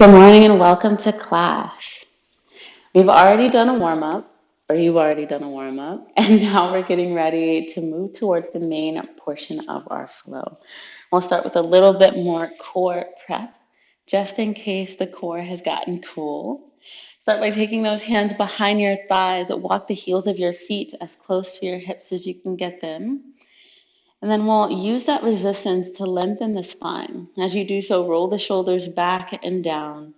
Good morning and welcome to class. We've already done a warm up, or you've already done a warm up, and now we're getting ready to move towards the main portion of our flow. We'll start with a little bit more core prep, just in case the core has gotten cool. Start by taking those hands behind your thighs, walk the heels of your feet as close to your hips as you can get them. And then we'll use that resistance to lengthen the spine. As you do so, roll the shoulders back and down.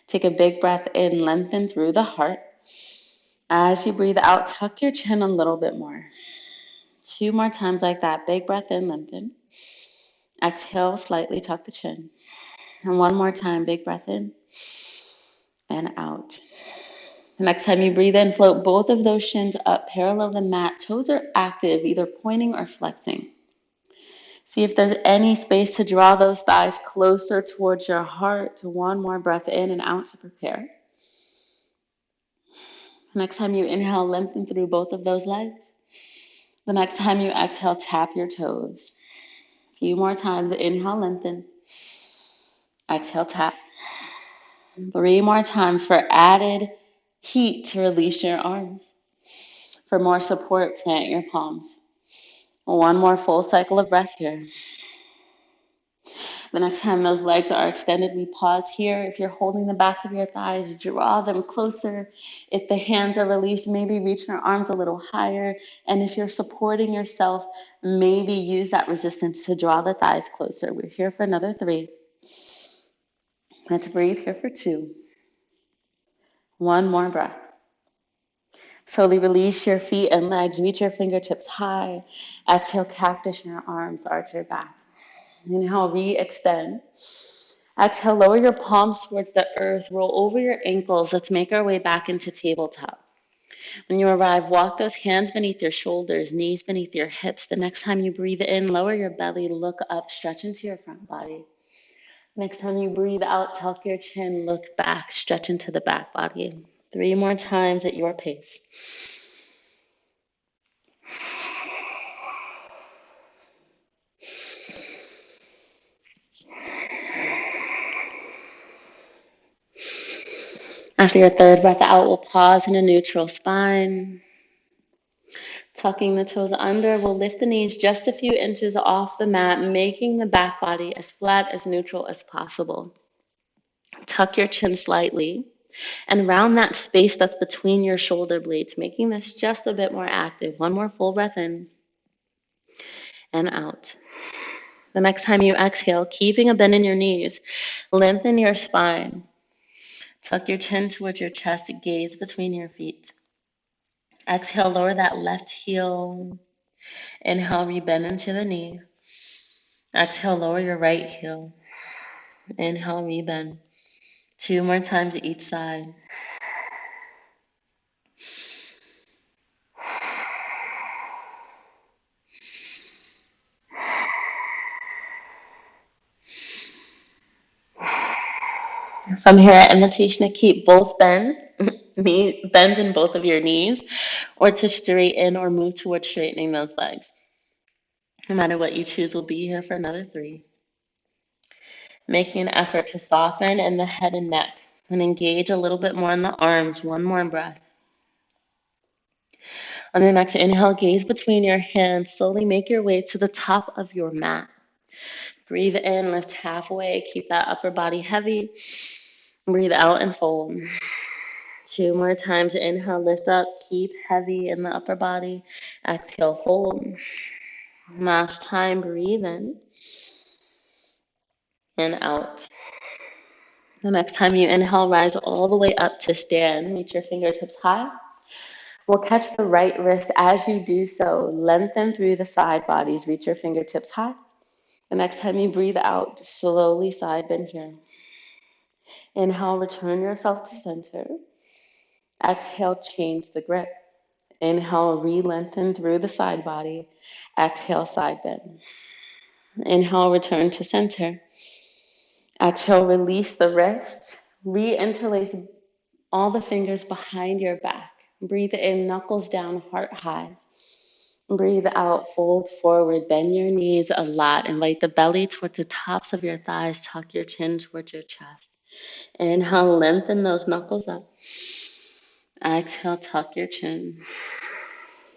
Take a big breath in, lengthen through the heart. As you breathe out, tuck your chin a little bit more. 2 more times like that. Big breath in, lengthen. Exhale, slightly tuck the chin. And one more time, big breath in and out. The next time you breathe in, float both of those shins up, parallel the mat. Toes are active, either pointing or flexing. See if there's any space to draw those thighs closer towards your heart. One more breath in and out to prepare. Next time you inhale, lengthen through both of those legs. The next time you exhale, tap your toes. A few more times. Inhale, lengthen. Exhale, tap. 3 more times for added heat to release your arms. For more support, plant your palms. One more full cycle of breath here. The next time those legs are extended, we pause here. If you're holding the backs of your thighs, draw them closer. If the hands are released, maybe reach your arms a little higher. And if you're supporting yourself, maybe use that resistance to draw the thighs closer. We're here for another 3. Let's breathe here for 2. One more breath. Slowly release your feet and legs. Reach your fingertips high. Exhale, cactus in your arms. Arch your back. Inhale, re-extend. Exhale, lower your palms towards the earth. Roll over your ankles. Let's make our way back into tabletop. When you arrive, walk those hands beneath your shoulders, knees beneath your hips. The next time you breathe in, lower your belly, look up, stretch into your front body. Next time you breathe out, tuck your chin, look back, stretch into the back body. 3 more times at your pace. After your third breath out, we'll pause in a neutral spine. Tucking the toes under, we'll lift the knees just a few inches off the mat, making the back body as flat as neutral as possible. Tuck your chin slightly and round that space that's between your shoulder blades, making this just a bit more active. One more full breath in and out. The next time you exhale, keeping a bend in your knees, lengthen your spine. Tuck your chin towards your chest, gaze between your feet. Exhale, lower that left heel. Inhale, rebend into the knee. Exhale, lower your right heel. Inhale, rebend. 2 more times each side. From here, invitation to keep both bends in both of your knees, or to straighten or move towards straightening those legs. No matter what you choose, we'll be here for another 3. Making an effort to soften in the head and neck and engage a little bit more in the arms. One more breath. On your next inhale, gaze between your hands. Slowly make your way to the top of your mat. Breathe in, lift halfway. Keep that upper body heavy. Breathe out and fold. 2 more times. Inhale, lift up. Keep heavy in the upper body. Exhale, fold. Last time, breathe in and out. The next time you inhale, rise all the way up to stand. Reach your fingertips high. We'll catch the right wrist as you do so. Lengthen through the side bodies. Reach your fingertips high. The next time you breathe out, slowly side bend here. Inhale, return yourself to center. Exhale, change the grip. Inhale, re-lengthen through the side body. Exhale, side bend. Inhale, return to center. Exhale, release the wrists. Re-interlace all the fingers behind your back. Breathe in, knuckles down, heart high. Breathe out, fold forward, bend your knees a lot. Invite the belly towards the tops of your thighs. Tuck your chin towards your chest. Inhale, lengthen those knuckles up. Exhale, tuck your chin.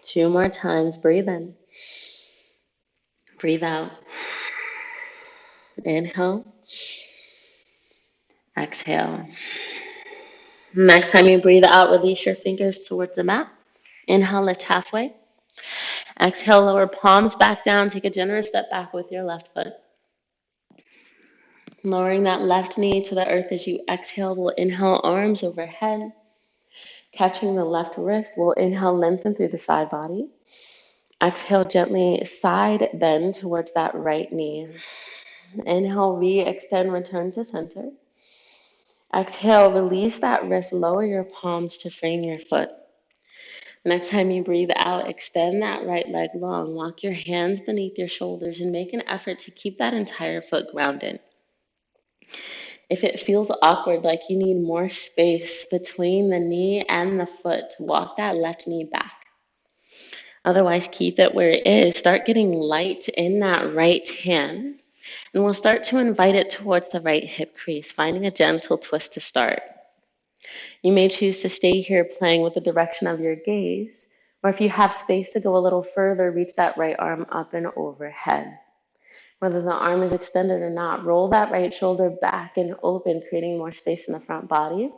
2 more times. Breathe in. Breathe out. Inhale. Exhale. Next time you breathe out, release your fingers towards the mat. Inhale, lift halfway. Exhale, lower palms back down. Take a generous step back with your left foot. Lowering that left knee to the earth as you exhale. We'll inhale, arms overhead. Catching the left wrist, we'll inhale, lengthen through the side body. Exhale, gently side bend towards that right knee. Inhale, re-extend, return to center. Exhale, release that wrist, lower your palms to frame your foot. Next time you breathe out, extend that right leg long. Walk your hands beneath your shoulders and make an effort to keep that entire foot grounded. If it feels awkward, like you need more space between the knee and the foot, walk that left knee back. Otherwise, keep it where it is. Start getting light in that right hand. And we'll start to invite it towards the right hip crease, finding a gentle twist to start. You may choose to stay here playing with the direction of your gaze, or if you have space to go a little further, reach that right arm up and overhead. Whether the arm is extended or not, roll that right shoulder back and open, creating more space in the front body,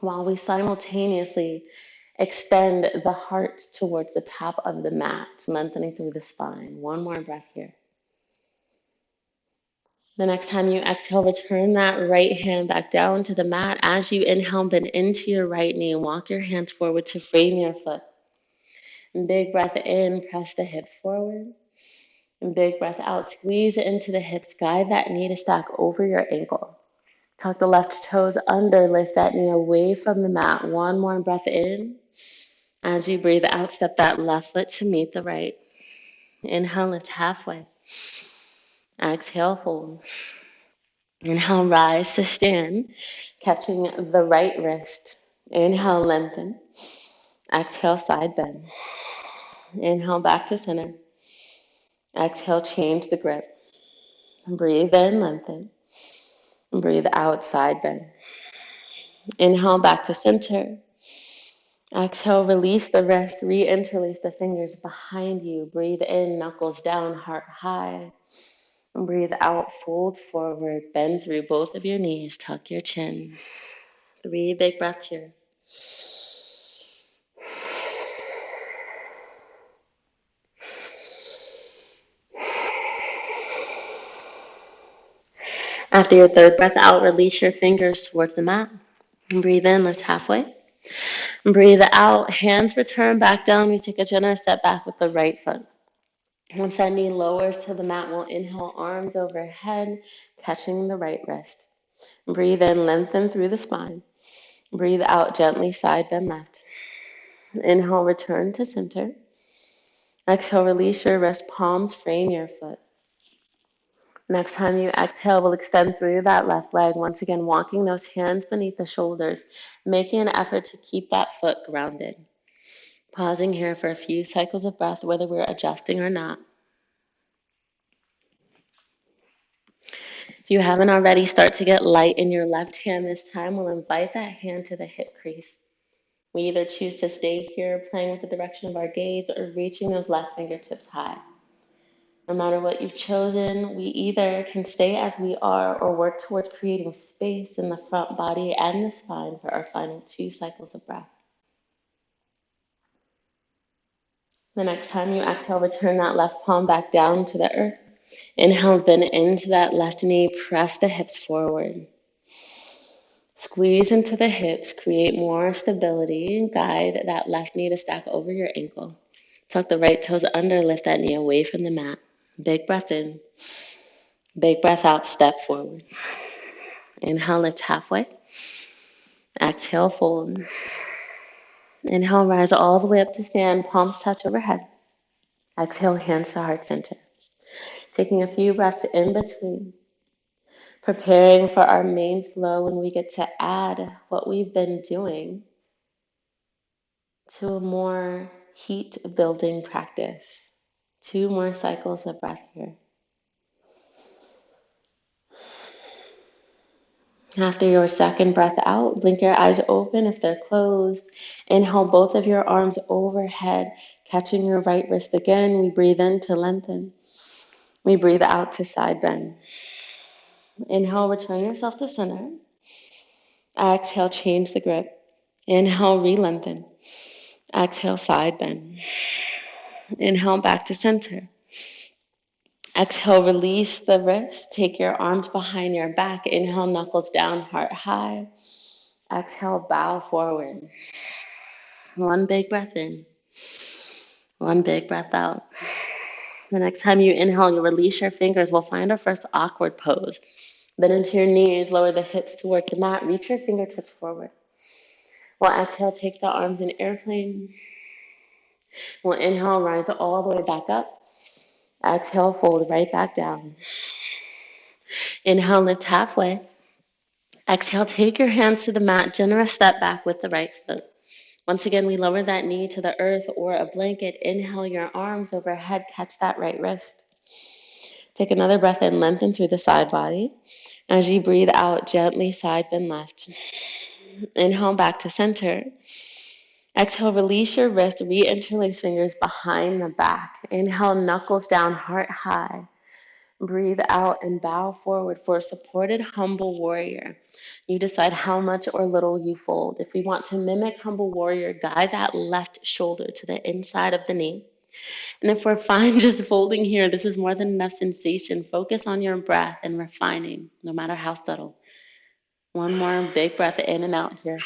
while we simultaneously extend the heart towards the top of the mat, lengthening through the spine. One more breath here. The next time you exhale, return that right hand back down to the mat. As you inhale, bend into your right knee and walk your hands forward to frame your foot. And big breath in, press the hips forward. And big breath out, squeeze into the hips. Guide that knee to stack over your ankle. Tuck the left toes under, lift that knee away from the mat. One more breath in. As you breathe out, step that left foot to meet the right. Inhale, lift halfway. Exhale, fold. Inhale, rise to stand, catching the right wrist. Inhale, lengthen. Exhale, side bend. Inhale, back to center. Exhale, change the grip. Breathe in, lengthen. Breathe out, side bend. Inhale, back to center. Exhale, release the wrist, re-interlace the fingers behind you. Breathe in, knuckles down, heart high. And breathe out, fold forward, bend through both of your knees, tuck your chin. 3 big breaths here. After your third breath out, release your fingers towards the mat. And breathe in, lift halfway. And breathe out, hands return back down. We take a generous step back with the right foot. Once that knee lowers to the mat, we'll inhale, arms overhead, catching the right wrist. Breathe in, lengthen through the spine. Breathe out, gently side bend left. Inhale, return to center. Exhale, release your wrist, palms frame your foot. Next time you exhale, we'll extend through that left leg. Once again, walking those hands beneath the shoulders, making an effort to keep that foot grounded. Pausing here for a few cycles of breath, whether we're adjusting or not. If you haven't already, start to get light in your left hand this time. We'll invite that hand to the hip crease. We either choose to stay here playing with the direction of our gaze or reaching those left fingertips high. No matter what you've chosen, we either can stay as we are or work towards creating space in the front body and the spine for our final 2 cycles of breath. The next time you exhale, return that left palm back down to the earth. Inhale, bend into that left knee, press the hips forward. Squeeze into the hips, create more stability, and guide that left knee to stack over your ankle. Tuck the right toes under, lift that knee away from the mat. Big breath in. Big breath out, step forward. Inhale, lift halfway. Exhale, fold. Inhale, rise all the way up to stand, palms touch overhead. Exhale, hands to heart center. Taking a few breaths in between. Preparing for our main flow when we get to add what we've been doing to a more heat building practice. 2 more cycles of breath here. After your second breath out, blink your eyes open if they're closed. Inhale both of your arms overhead, catching your right wrist again. We breathe in to lengthen. We breathe out to side bend. Inhale, return yourself to center. Exhale, change the grip. Inhale, re-lengthen. Exhale, side bend. Inhale, back to center. Exhale, release the wrist. Take your arms behind your back. Inhale, knuckles down, heart high. Exhale, bow forward. One big breath in. One big breath out. The next time you inhale, you release your fingers. We'll find our first awkward pose. Bend into your knees, lower the hips towards the mat. Reach your fingertips forward. We'll exhale, take the arms in airplane. We'll inhale, rise all the way back up. Exhale, fold right back down. Inhale, lift halfway. Exhale, take your hands to the mat, generous step back with the right foot. Once again, we lower that knee to the earth or a blanket. Inhale your arms overhead, catch that right wrist. Take another breath in, lengthen through the side body. As you breathe out, gently side bend left. Inhale back to center. Exhale, release your wrist, re-interlace fingers behind the back. Inhale, knuckles down, heart high. Breathe out and bow forward for a supported humble warrior. You decide how much or little you fold. If we want to mimic humble warrior, guide that left shoulder to the inside of the knee. And if we're fine just folding here, this is more than enough sensation. Focus on your breath and refining, no matter how subtle. One more big breath in and out here.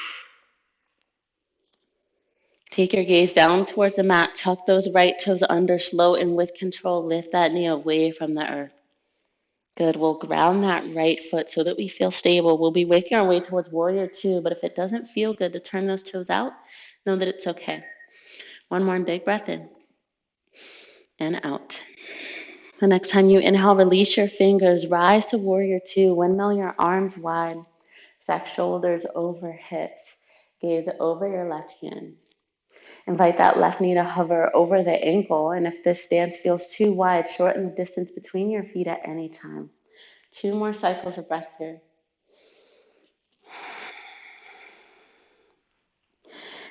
Take your gaze down towards the mat. Tuck those right toes under, slow and with control. Lift that knee away from the earth. Good. We'll ground that right foot so that we feel stable. We'll be waking our way towards warrior two, but if it doesn't feel good to turn those toes out, know that it's okay. One more big breath in and out. The next time you inhale, release your fingers. Rise to warrior two. Windmill your arms wide. Stack shoulders over hips. Gaze over your left hand. Invite that left knee to hover over the ankle. And if this stance feels too wide, shorten the distance between your feet at any time. 2 more cycles of breath here.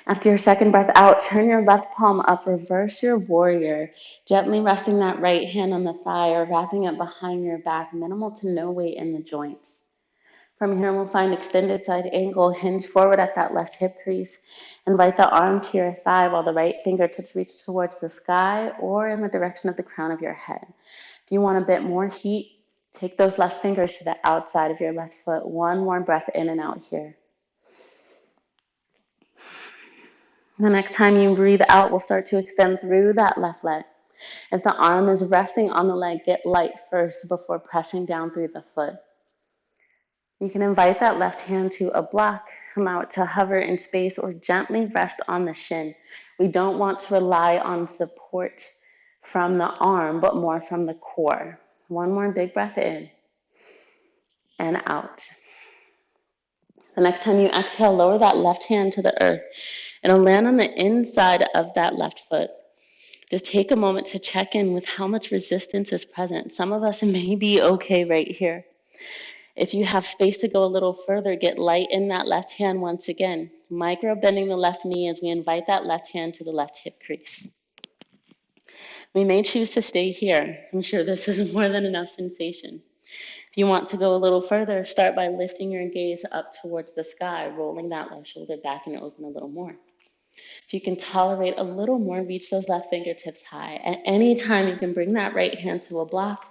After your second breath out, turn your left palm up, reverse your warrior, gently resting that right hand on the thigh or wrapping it behind your back, minimal to no weight in the joints. From here, we'll find extended side angle, hinge forward at that left hip crease. Invite the arm to your thigh while the right fingertips reach towards the sky or in the direction of the crown of your head. If you want a bit more heat, take those left fingers to the outside of your left foot. One more breath in and out here. The next time you breathe out, we'll start to extend through that left leg. If the arm is resting on the leg, get light first before pressing down through the foot. You can invite that left hand to a block, allow it to hover in space, or gently rest on the shin. We don't want to rely on support from the arm, but more from the core. One more big breath in and out. The next time you exhale, lower that left hand to the earth. It'll land on the inside of that left foot. Just take a moment to check in with how much resistance is present. Some of us may be okay right here. If you have space to go a little further, get light in that left hand once again. Micro bending the left knee as we invite that left hand to the left hip crease. We may choose to stay here. I'm sure this is more than enough sensation. If you want to go a little further, start by lifting your gaze up towards the sky, rolling that left shoulder back and open a little more. If you can tolerate a little more, reach those left fingertips high. At any time, you can bring that right hand to a block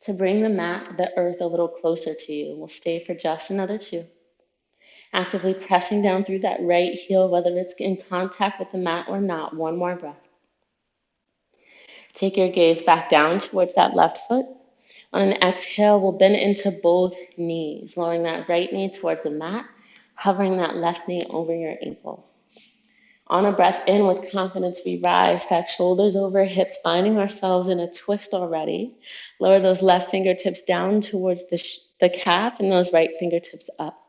to bring the mat, the earth, a little closer to you. We'll stay for just another 2. Actively pressing down through that right heel, whether it's in contact with the mat or not. One more breath. Take your gaze back down towards that left foot. On an exhale, we'll bend into both knees, lowering that right knee towards the mat, hovering that left knee over your ankle. On a breath in with confidence, we rise, stack shoulders over hips, finding ourselves in a twist already. Lower those left fingertips down towards the calf and those right fingertips up.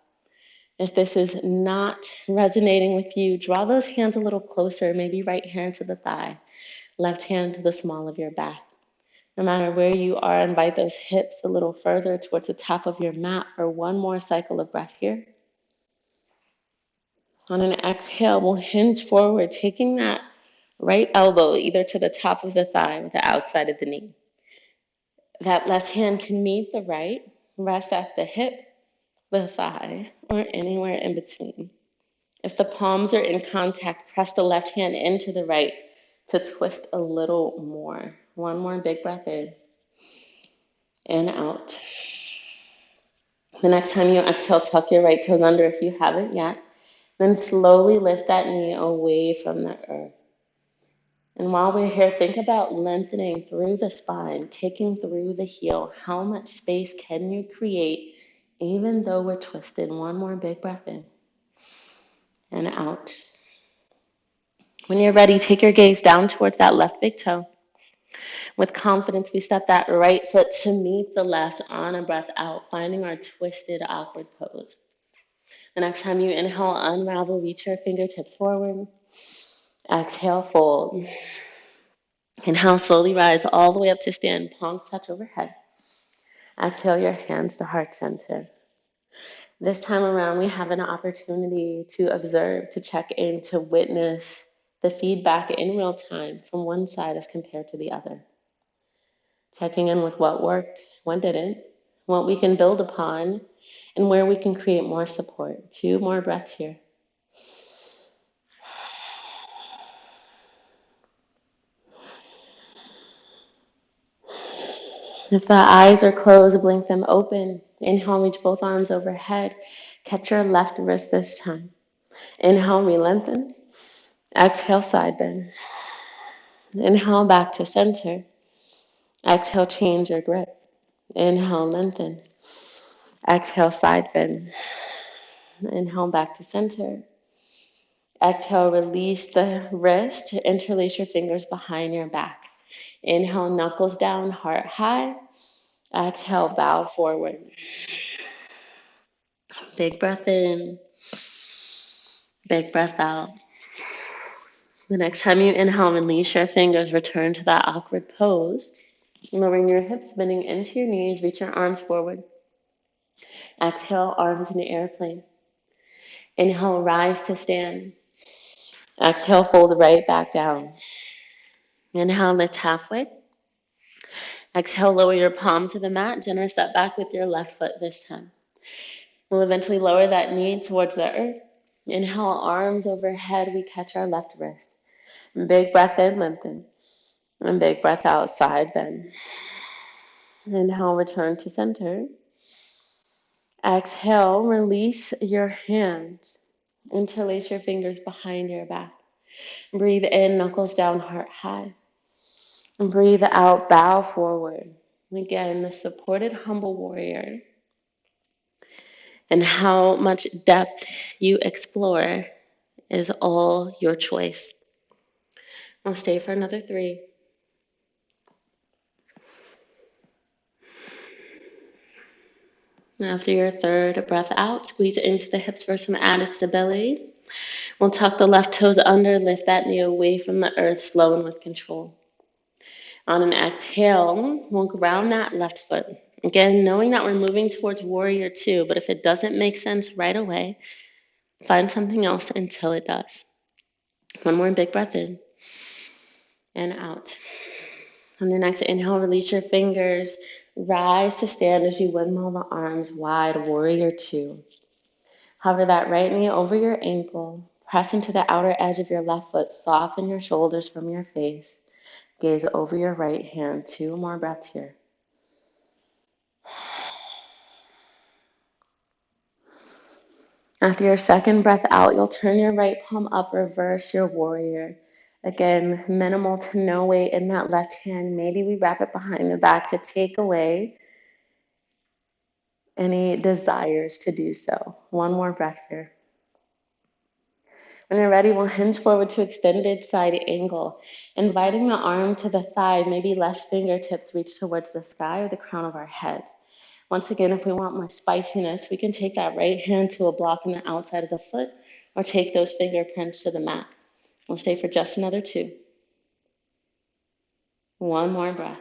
If this is not resonating with you, draw those hands a little closer, maybe right hand to the thigh, left hand to the small of your back. No matter where you are, invite those hips a little further towards the top of your mat for one more cycle of breath here. On an exhale, we'll hinge forward, taking that right elbow either to the top of the thigh or the outside of the knee. That left hand can meet the right, rest at the hip, the thigh, or anywhere in between. If the palms are in contact, press the left hand into the right to twist a little more. One more big breath in and out. The next time you exhale, tuck your right toes under if you haven't yet. Then slowly lift that knee away from the earth. And while we're here, think about lengthening through the spine, kicking through the heel. How much space can you create even though we're twisted? One more big breath in and out. When you're ready, take your gaze down towards that left big toe. With confidence, we step that right foot to meet the left on a breath out, finding our twisted, awkward pose. The next time you inhale, unravel, reach your fingertips forward. Exhale, fold. Inhale, slowly rise all the way up to stand, palms touch overhead. Exhale your hands to heart center. This time around, we have an opportunity to observe, to check in, to witness the feedback in real time from one side as compared to the other. Checking in with what worked, what didn't, what we can build upon, and where we can create more support. 2 more breaths here. If the eyes are closed, blink them open. Inhale, reach both arms overhead. Catch your left wrist this time. Inhale, re-lengthen. Exhale, side bend. Inhale, back to center. Exhale, change your grip. Inhale, lengthen. Exhale, side bend. Inhale, back to center. Exhale, release the wrist. Interlace your fingers behind your back. Inhale, knuckles down, heart high. Exhale, bow forward. Big breath in. Big breath out. The next time you inhale, release your fingers. Return to that awkward pose. Lowering your hips, bending into your knees. Reach your arms forward. Exhale, arms in an airplane. Inhale, rise to stand. Exhale, fold right back down. Inhale, lift halfway. Exhale, lower your palms to the mat. Generous step back with your left foot this time. We'll eventually lower that knee towards the earth. Inhale, arms overhead. We catch our left wrist. Big breath in, lengthen. And big breath out, side bend. Inhale, return to center. Exhale, release your hands. Interlace your fingers behind your back. Breathe in, knuckles down, heart high. And breathe out, bow forward. Again, the supported humble warrior. And how much depth you explore is all your choice. I'll stay for another 3. After your third breath out, squeeze it into the hips for some added stability. We'll tuck the left toes under, lift that knee away from the earth, slow and with control. On an exhale, we'll ground that left foot. Again, knowing that we're moving towards warrior 2, but if it doesn't make sense right away, find something else until it does. One more big breath in and out. On your next inhale, release your fingers. Rise to stand as you windmill the arms wide, warrior 2. Hover that right knee over your ankle. Press into the outer edge of your left foot. Soften your shoulders from your face. Gaze over your right hand. 2 more breaths here. After your second breath out, you'll turn your right palm up, reverse your warrior. Again, minimal to no weight in that left hand. Maybe we wrap it behind the back to take away any desires to do so. 1 more breath here. When you're ready, we'll hinge forward to extended side angle, inviting the arm to the thigh, maybe left fingertips reach towards the sky or the crown of our head. Once again, if we want more spiciness, we can take that right hand to a block on the outside of the foot or take those fingerprints to the mat. We'll stay for just another 2. One more breath.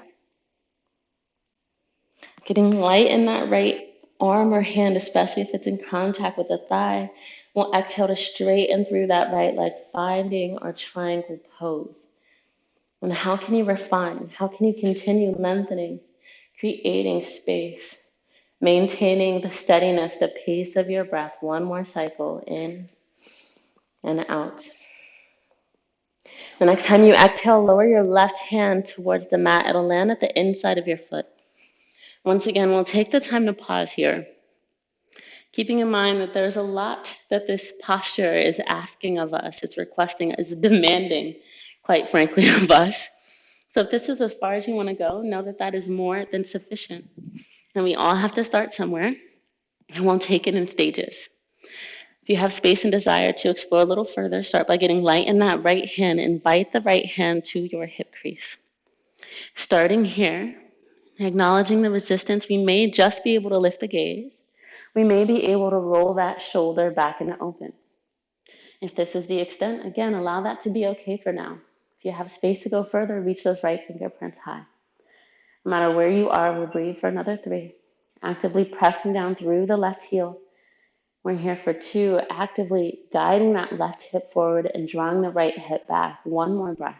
Getting light in that right arm or hand, especially if it's in contact with the thigh. We'll exhale to straighten through that right leg, finding our triangle pose. And how can you refine? How can you continue lengthening, creating space, maintaining the steadiness, the pace of your breath? One more cycle, in and out. The next time you exhale, lower your left hand towards the mat. It'll land at the inside of your foot. Once again, we'll take the time to pause here, keeping in mind that there's a lot that this posture is asking of us. It's requesting, is demanding, quite frankly, of us. So if this is as far as you want to go, know that that is more than sufficient. And we all have to start somewhere, and we'll take it in stages. If you have space and desire to explore a little further, start by getting light in that right hand. Invite the right hand to your hip crease. Starting here, acknowledging the resistance, we may just be able to lift the gaze. We may be able to roll that shoulder back and open. If this is the extent, again, allow that to be okay for now. If you have space to go further, reach those right fingerprints high. No matter where you are, we'll breathe for another 3. Actively pressing down through the left heel. We're here for 2, actively guiding that left hip forward and drawing the right hip back. One more breath.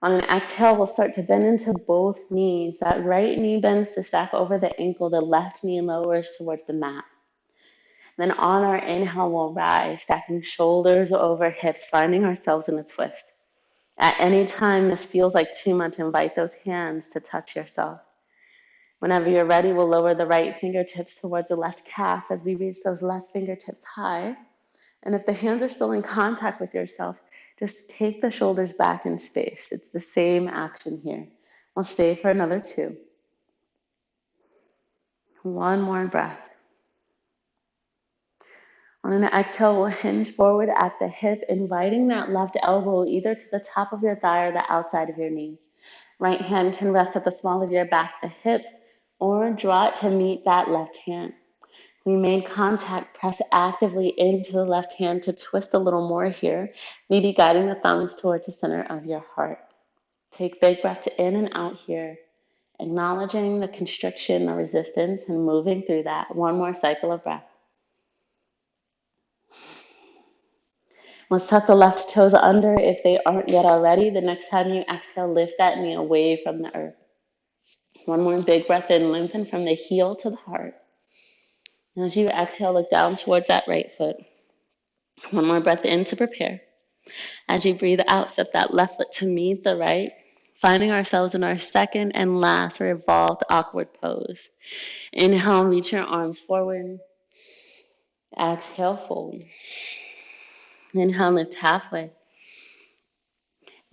On an exhale, we'll start to bend into both knees. That right knee bends to stack over the ankle. The left knee lowers towards the mat. Then on our inhale, we'll rise, stacking shoulders over hips, finding ourselves in a twist. At any time this feels like too much, invite those hands to touch yourself. Whenever you're ready, we'll lower the right fingertips towards the left calf as we reach those left fingertips high. And if the hands are still in contact with yourself, just take the shoulders back in space. It's the same action here. We'll stay for another 2. One more breath. On an exhale, we'll hinge forward at the hip, inviting that left elbow either to the top of your thigh or the outside of your knee. Right hand can rest at the small of your back, the hip, or draw it to meet that left hand. We made contact, press actively into the left hand to twist a little more here, maybe guiding the thumbs towards the center of your heart. Take big breaths in and out here, acknowledging the constriction, the resistance, and moving through that. One more cycle of breath. Let's tuck the left toes under if they aren't yet already. The next time you exhale, lift that knee away from the earth. One more big breath in, lengthen from the heel to the heart. And as you exhale, look down towards that right foot. One more breath in to prepare. As you breathe out, step that left foot to meet the right, finding ourselves in our second and last revolved awkward pose. Inhale, reach your arms forward. Exhale, fold. Inhale, lift halfway.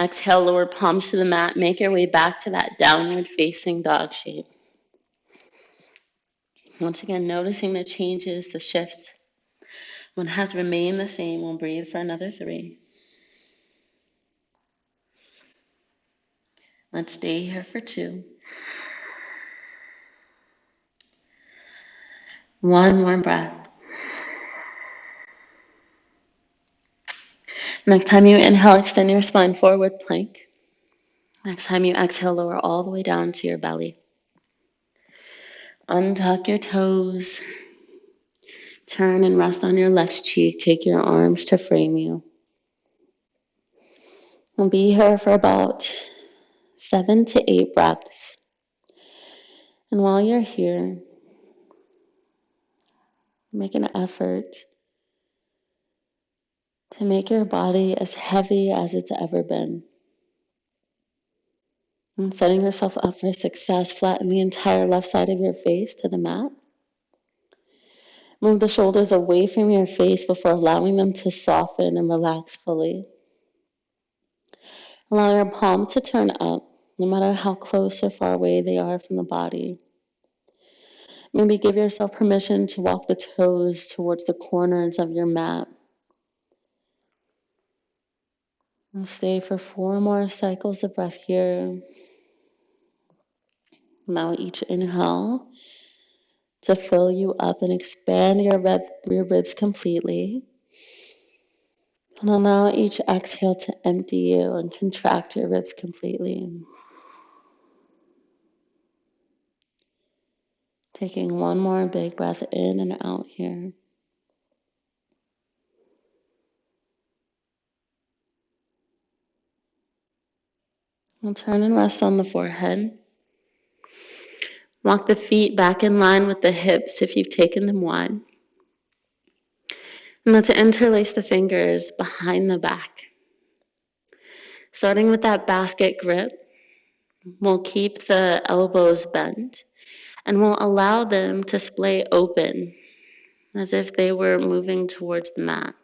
Exhale, lower palms to the mat. Make your way back to that downward facing dog shape. Once again, noticing the changes, the shifts. One has remained the same. We'll breathe for another 3. Let's stay here for 2. One more breath. Next time you inhale, extend your spine, forward plank. Next time you exhale, lower all the way down to your belly. Untuck your toes. Turn and rest on your left cheek. Take your arms to frame you. We'll be here for about 7 to 8 breaths. And while you're here, make an effort to make your body as heavy as it's ever been. And setting yourself up for success, flatten the entire left side of your face to the mat. Move the shoulders away from your face before allowing them to soften and relax fully. Allow your palms to turn up, no matter how close or far away they are from the body. Maybe give yourself permission to walk the toes towards the corners of your mat. And stay for 4 more cycles of breath here. Allow each inhale to fill you up and expand your ribs completely. And allow each exhale to empty you and contract your ribs completely. Taking one more big breath in and out here. We'll turn and rest on the forehead. Walk the feet back in line with the hips if you've taken them wide. And let's interlace the fingers behind the back. Starting with that basket grip, we'll keep the elbows bent and we'll allow them to splay open as if they were moving towards the mat.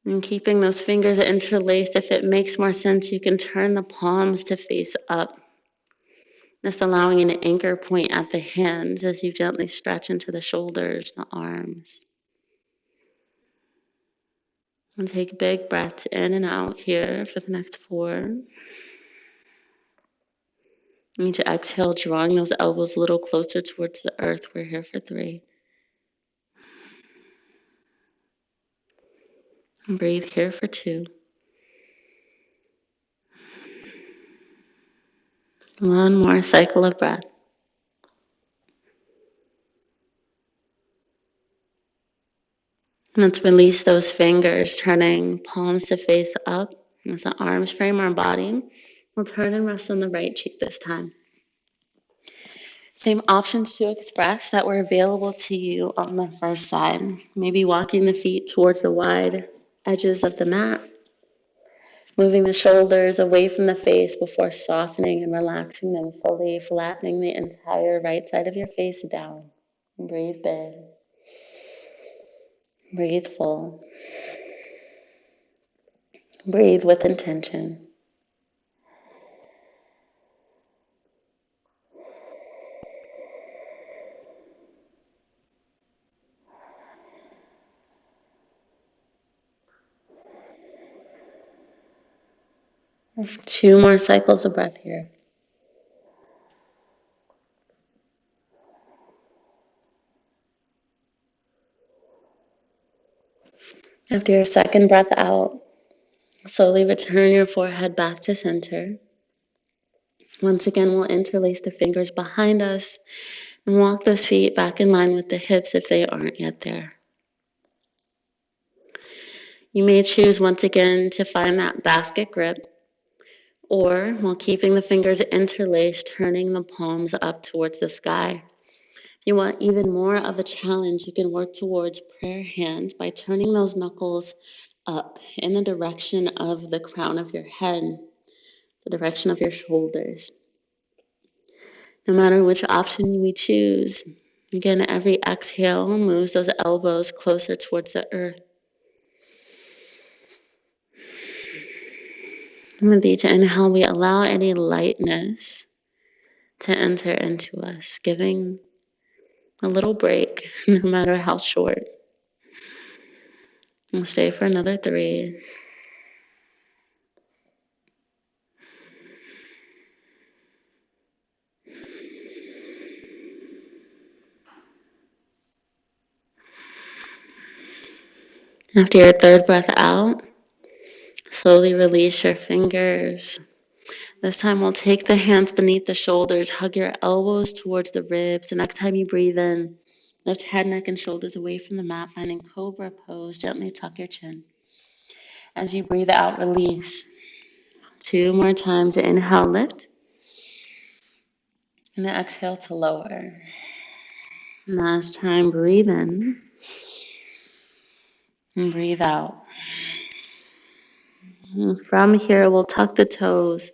And keeping those fingers interlaced, if it makes more sense, you can turn the palms to face up. Just allowing an anchor point at the hands as you gently stretch into the shoulders, the arms. And take big breaths in and out here for the next 4. Each exhale, drawing those elbows a little closer towards the earth. We're here for 3. And breathe here for 2. One more cycle of breath. Let's release those fingers, turning palms to face up. As the arms frame our body, we'll turn and rest on the right cheek this time. Same options to express that were available to you on the first side. Maybe walking the feet towards the wide edges of the mat, moving the shoulders away from the face before softening and relaxing them fully, flattening the entire right side of your face down. Breathe big. Breathe full. Breathe with intention. Two more cycles of breath here. After your second breath out, slowly return your forehead back to center. Once again, we'll interlace the fingers behind us and walk those feet back in line with the hips if they aren't yet there. You may choose once again to find that basket grip, or while keeping the fingers interlaced, turning the palms up towards the sky. If you want even more of a challenge, you can work towards prayer hands by turning those knuckles up in the direction of the crown of your head, the direction of your shoulders. No matter which option we choose, again, every exhale moves those elbows closer towards the earth. And with each inhale, we allow any lightness to enter into us, giving a little break, no matter how short. We'll stay for another 3. After your third breath out, slowly release your fingers. This time we'll take the hands beneath the shoulders, hug your elbows towards the ribs. The next time you breathe in, lift head, neck, and shoulders away from the mat, finding cobra pose. Gently tuck your chin. As you breathe out, release. 2 more times. Inhale, lift. And exhale to lower. Last time, breathe in. And breathe out. And from here, we'll tuck the toes.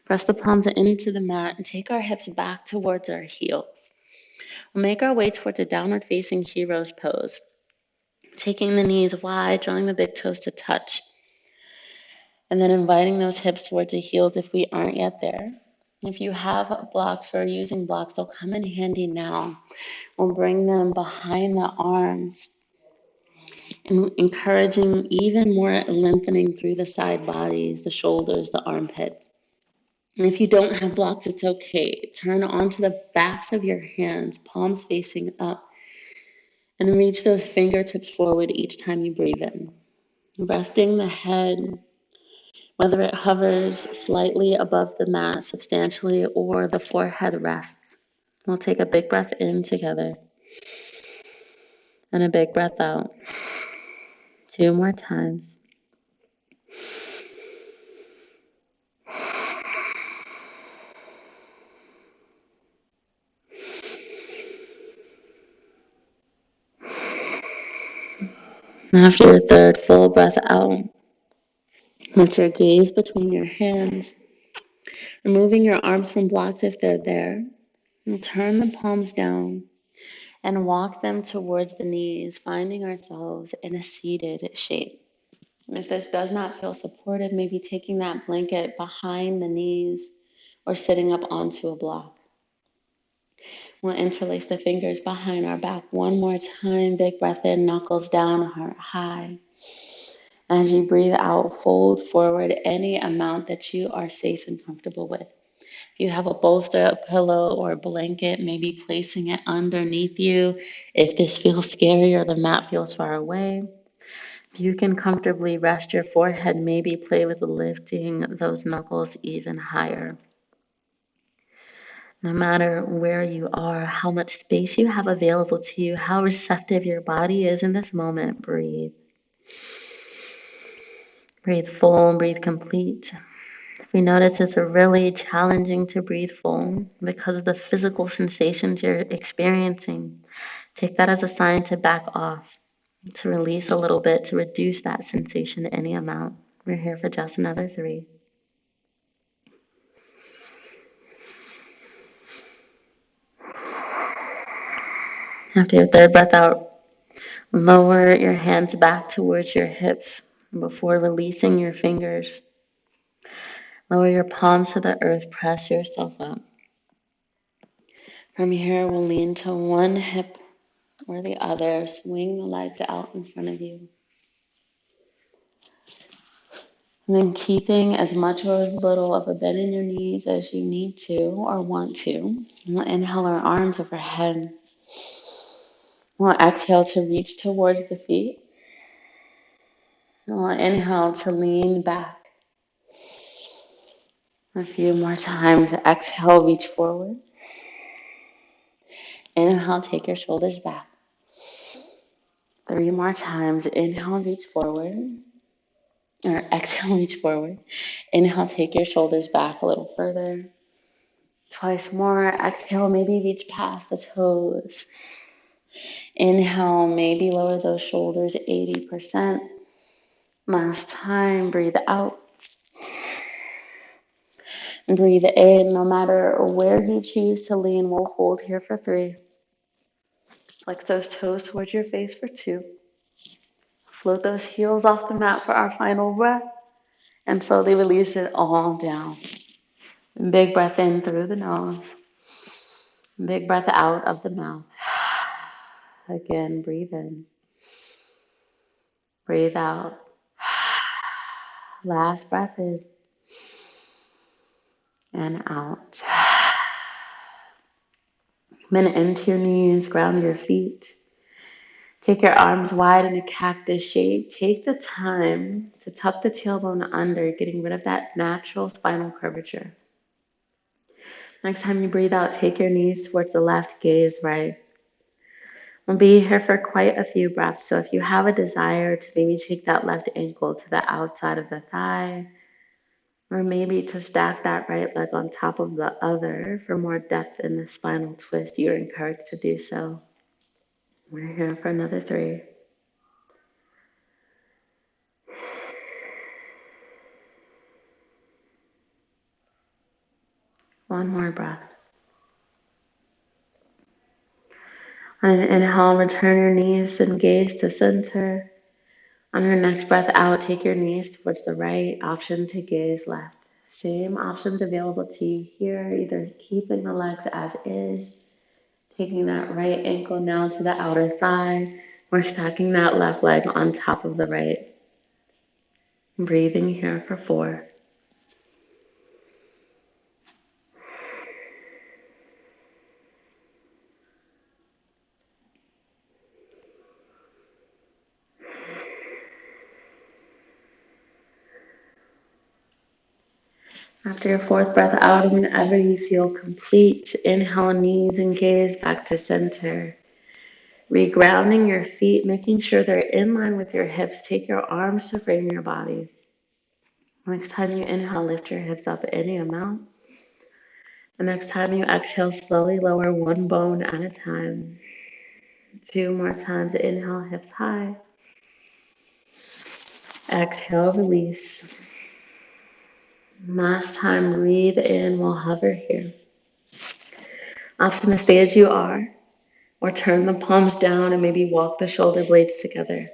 Press the palms into the mat and take our hips back towards our heels. We'll make our way towards a downward facing hero's pose. Taking the knees wide, drawing the big toes to touch. And then inviting those hips towards the heels if we aren't yet there. If you have blocks or are using blocks, they'll come in handy now. We'll bring them behind the arms and encouraging even more lengthening through the side bodies, the shoulders, the armpits. And if you don't have blocks, it's okay. Turn onto the backs of your hands, palms facing up, and reach those fingertips forward each time you breathe in. Resting the head, whether it hovers slightly above the mat substantially or the forehead rests. We'll take a big breath in together and a big breath out. 2 more times. After your third full breath out, let your gaze between your hands, removing your arms from blocks if they're there. And turn the palms down and walk them towards the knees, finding ourselves in a seated shape. And if this does not feel supportive, maybe taking that blanket behind the knees or sitting up onto a block. We'll interlace the fingers behind our back one more time. Big breath in, knuckles down, heart high. As you breathe out, fold forward any amount that you are safe and comfortable with. If you have a bolster, a pillow, or a blanket, maybe placing it underneath you. If this feels scary or the mat feels far away, if you can comfortably rest your forehead, maybe play with lifting those knuckles even higher. No matter where you are, how much space you have available to you, how receptive your body is in this moment, breathe. Breathe full, breathe complete. If you notice it's really challenging to breathe full because of the physical sensations you're experiencing, take that as a sign to back off, to release a little bit, to reduce that sensation any amount. We're here for just another 3. After your third breath out, lower your hands back towards your hips before releasing your fingers. Lower your palms to the earth, press yourself up. From here, we'll lean to one hip or the other, swing the legs out in front of you. And then keeping as much or as little of a bend in your knees as you need to or want to. We'll inhale our arms overhead. We'll exhale to reach towards the feet. And we'll inhale to lean back. A few more times. Exhale, reach forward. Inhale, take your shoulders back. 3 more times. Inhale, reach forward. Or exhale, reach forward. Inhale, take your shoulders back a little further. Twice more. Exhale, maybe reach past the toes. Inhale, maybe lower those shoulders 80%. Last time, breathe out. Breathe in. No matter where you choose to lean, we'll hold here for 3. Flex those toes towards your face for 2. Float those heels off the mat for our final breath. And slowly release it all down. Big breath in through the nose. Big breath out of the mouth. Again, breathe in. Breathe out. Last breath in and out. Minute into your knees, ground your feet. Take your arms wide in a cactus shape. Take the time to tuck the tailbone under, getting rid of that natural spinal curvature. Next time you breathe out, take your knees towards the left, gaze right. We'll be here for quite a few breaths, so if you have a desire to maybe take that left ankle to the outside of the thigh, or maybe to stack that right leg on top of the other for more depth in the spinal twist, you're encouraged to do so. We're here for another 3. One more breath. On an inhale, return your knees and gaze to center. On your next breath out, take your knees towards the right, option to gaze left. Same options available to you here, either keeping the legs as is, taking that right ankle now to the outer thigh, or stacking that left leg on top of the right. Breathing here for 4. After your fourth breath out, whenever you feel complete, inhale, knees and gaze back to center. Regrounding your feet, making sure they're in line with your hips. Take your arms to frame your body. Next time you inhale, lift your hips up any amount. The next time you exhale, slowly lower one bone at a time. 2 more times. Inhale, hips high. Exhale, release. Last time, breathe in. We'll hover here. Option to stay as you are, or turn the palms down and maybe walk the shoulder blades together.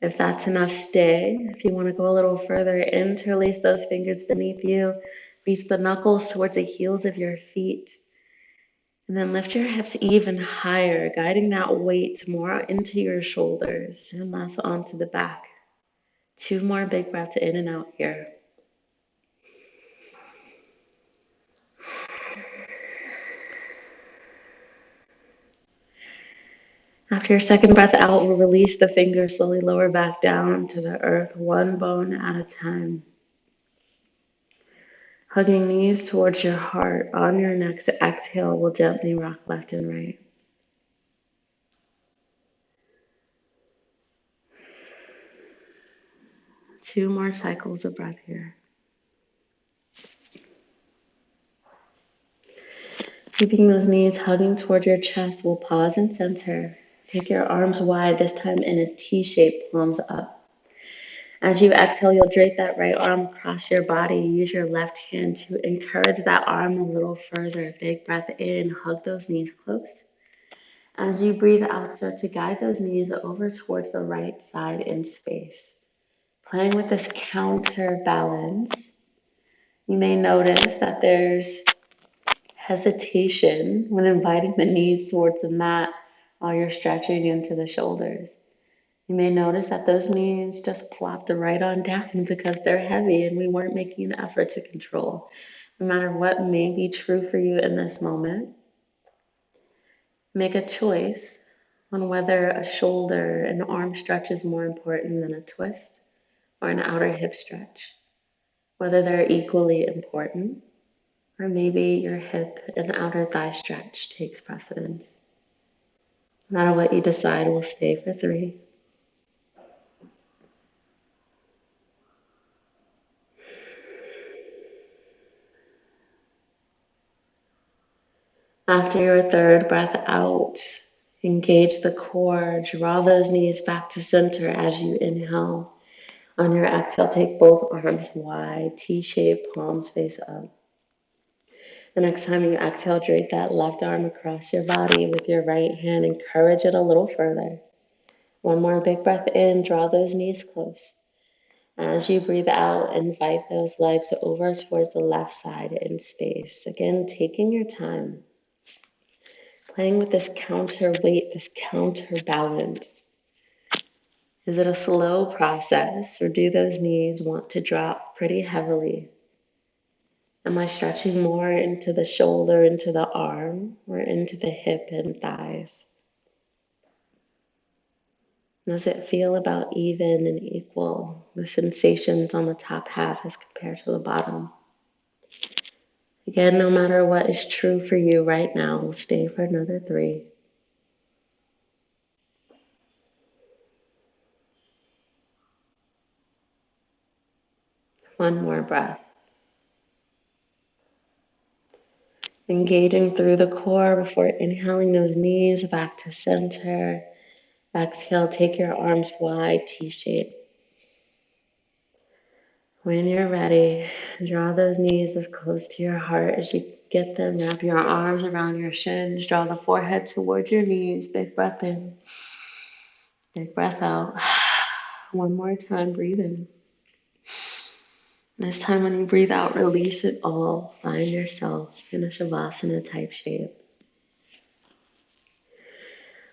If that's enough, stay. If you want to go a little further, interlace those fingers beneath you. Reach the knuckles towards the heels of your feet. And then lift your hips even higher, guiding that weight more into your shoulders and less onto the back. 2 more big breaths in and out here. After your second breath out, we'll release the fingers, slowly lower back down to the earth, one bone at a time. Hugging knees towards your heart. On your next exhale, we'll gently rock left and right. Two more cycles of breath here. Keeping those knees hugging towards your chest, we'll pause and center. Take your arms wide, this time in a T shape, palms up. As you exhale, you'll drape that right arm across your body. Use your left hand to encourage that arm a little further. Big breath in, hug those knees close. As you breathe out, start to guide those knees over towards the right side in space. Playing with this counterbalance, you may notice that there's hesitation when inviting the knees towards the mat while you're stretching into the shoulders. You may notice that those knees just plopped right on down because they're heavy and we weren't making an effort to control. No matter what may be true for you in this moment, make a choice on whether a shoulder and arm stretch is more important than a twist or an outer hip stretch. Whether they're equally important, or maybe your hip and outer thigh stretch takes precedence. No matter what you decide, we'll stay for 3. After your third breath out, engage the core. Draw those knees back to center as you inhale. On your exhale, take both arms wide, T-shaped, palms face up. The next time you exhale, drape that left arm across your body with your right hand. Encourage it a little further. One more big breath in, draw those knees close. As you breathe out, invite those legs over towards the left side in space. Again, taking your time. Playing with this counterweight, this counterbalance. Is it a slow process, or do those knees want to drop pretty heavily? Am I stretching more into the shoulder, into the arm, or into the hip and thighs? Does it feel about even and equal, the sensations on the top half as compared to the bottom? Again, no matter what is true for you right now, we'll stay for another 3. One more breath. Engaging through the core before inhaling those knees back to center. Exhale, take your arms wide, T-shape. When you're ready, draw those knees as close to your heart as you get them. Wrap your arms around your shins. Draw the forehead towards your knees. Big breath in. Big breath out. One more time, breathe in. This time when you breathe out, release it all. Find yourself in a Shavasana type shape.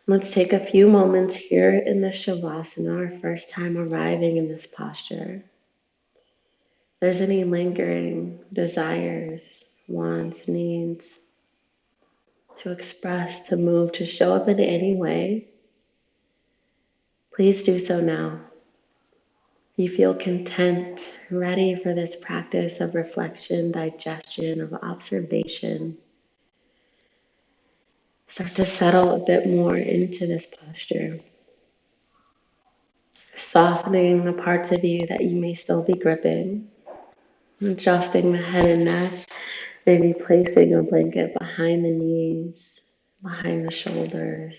Let's take a few moments here in the Shavasana, our first time arriving in this posture. If there's any lingering desires, wants, needs to express, to move, to show up in any way, please do so now. you feel content, ready for this practice of reflection, digestion, of observation, start to settle a bit more into this posture, softening the parts of you that you may still be gripping, adjusting the head and neck, maybe placing a blanket behind the knees, behind the shoulders.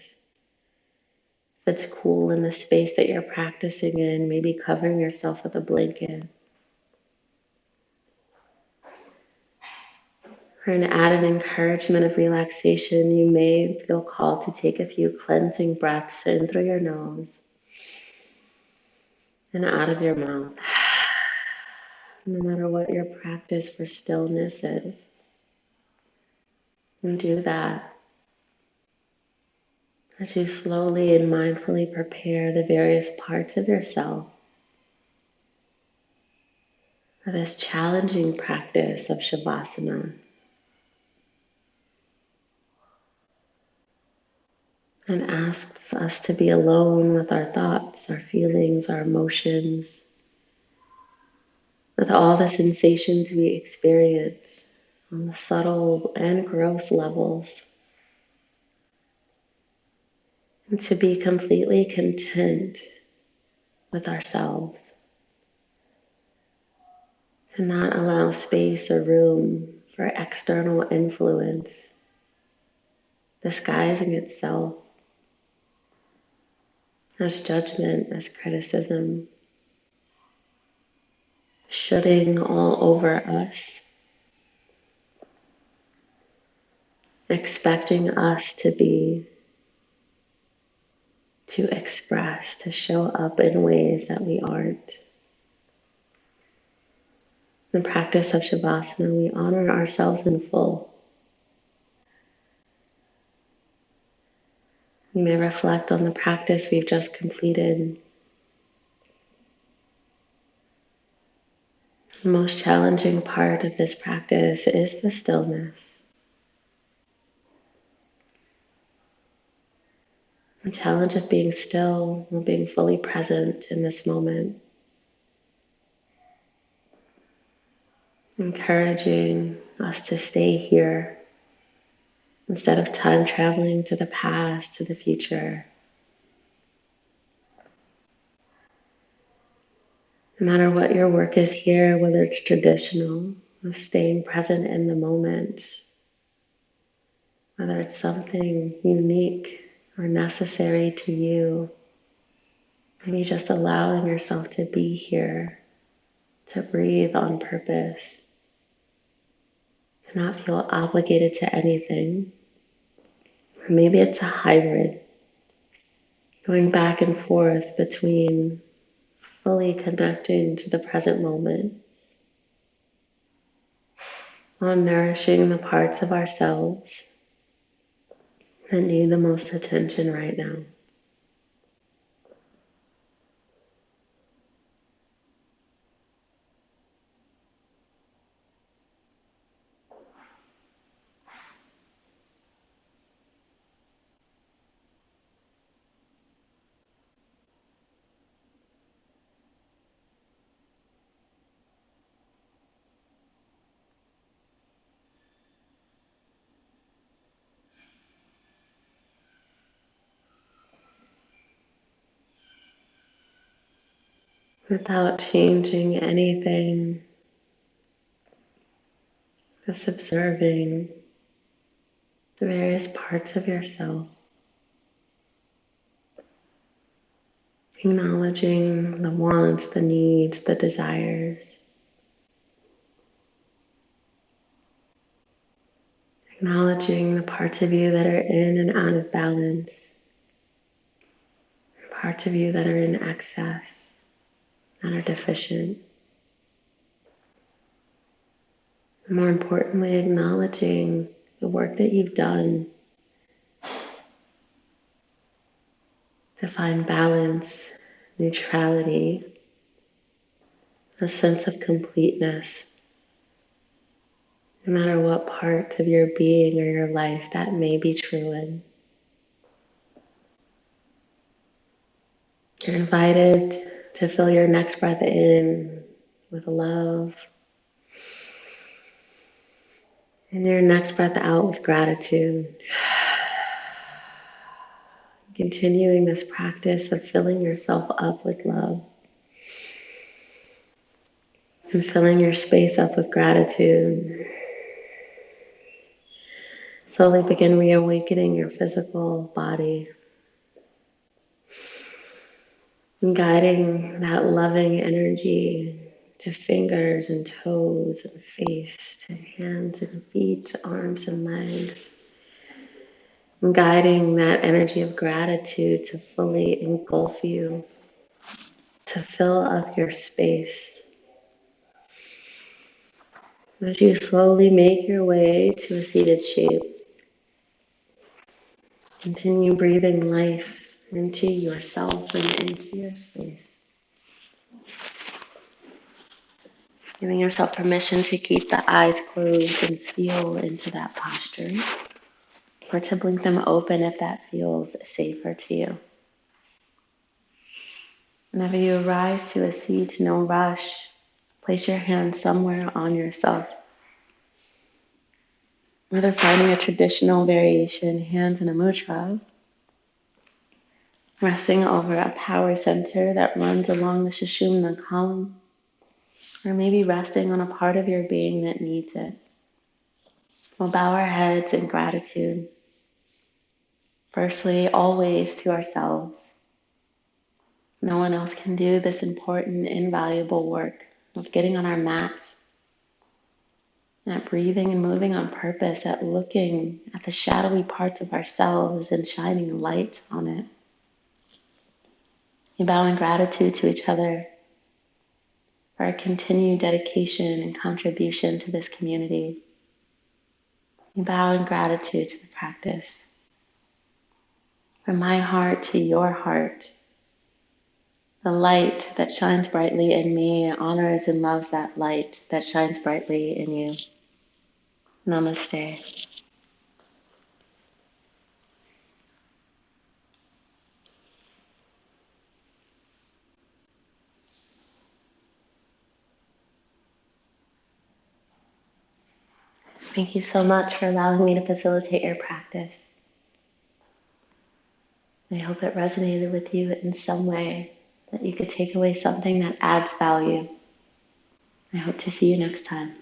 If it's cool in the space that you're practicing in, maybe covering yourself with a blanket. For an added encouragement of relaxation, you may feel called to take a few cleansing breaths in through your nose and out of your mouth. No matter what your practice for stillness is, and do that as you slowly and mindfully prepare the various parts of yourself for this challenging practice of Shavasana. And asks us to be alone with our thoughts, our feelings, our emotions, with all the sensations we experience on the subtle and gross levels, and to be completely content with ourselves, to not allow space or room for external influence disguising itself as judgment, as criticism, shoulding all over us, expecting us to be, to express, to show up in ways that we aren't. In the practice of Shavasana, we honor ourselves in full. You may reflect on the practice we've just completed. The most challenging part of this practice is the stillness. The challenge of being still and being fully present in this moment. Encouraging us to stay here instead of time traveling to the past, to the future. No matter what your work is here, whether it's traditional, of staying present in the moment, whether it's something unique or necessary to you, maybe just allowing yourself to be here, to breathe on purpose, to not feel obligated to anything. Or maybe it's a hybrid, going back and forth between fully connecting to the present moment, while nourishing the parts of ourselves that need the most attention right now. Without changing anything, just observing the various parts of yourself, acknowledging the wants, the needs, the desires, acknowledging the parts of you that are in and out of balance, parts of you that are in excess, that are deficient. And more importantly, acknowledging the work that you've done to find balance, neutrality, a sense of completeness, no matter what parts of your being or your life that may be true in. You're invited to fill your next breath in with love and your next breath out with gratitude. Continuing this practice of filling yourself up with love and filling your space up with gratitude. Slowly begin reawakening your physical body and guiding that loving energy to fingers and toes and face, to hands and feet, arms and legs. And guiding that energy of gratitude to fully engulf you, to fill up your space. As you slowly make your way to a seated shape, continue breathing life into yourself and into your space. Giving yourself permission to keep the eyes closed and feel into that posture, or to blink them open if that feels safer to you. Whenever you rise to a seat, no rush. Place your hand somewhere on yourself. Whether finding a traditional variation, hands in a mudra, resting over a power center that runs along the Sushumna column, or maybe resting on a part of your being that needs it. We'll bow our heads in gratitude. Firstly, always to ourselves. No one else can do this important, invaluable work of getting on our mats, at breathing and moving on purpose, at looking at the shadowy parts of ourselves and shining light on it. We bow in gratitude to each other for our continued dedication and contribution to this community. We bow in gratitude to the practice. From my heart to your heart, the light that shines brightly in me honors and loves that light that shines brightly in you. Namaste. Thank you so much for allowing me to facilitate your practice. I hope it resonated with you in some way, that you could take away something that adds value. I hope to see you next time.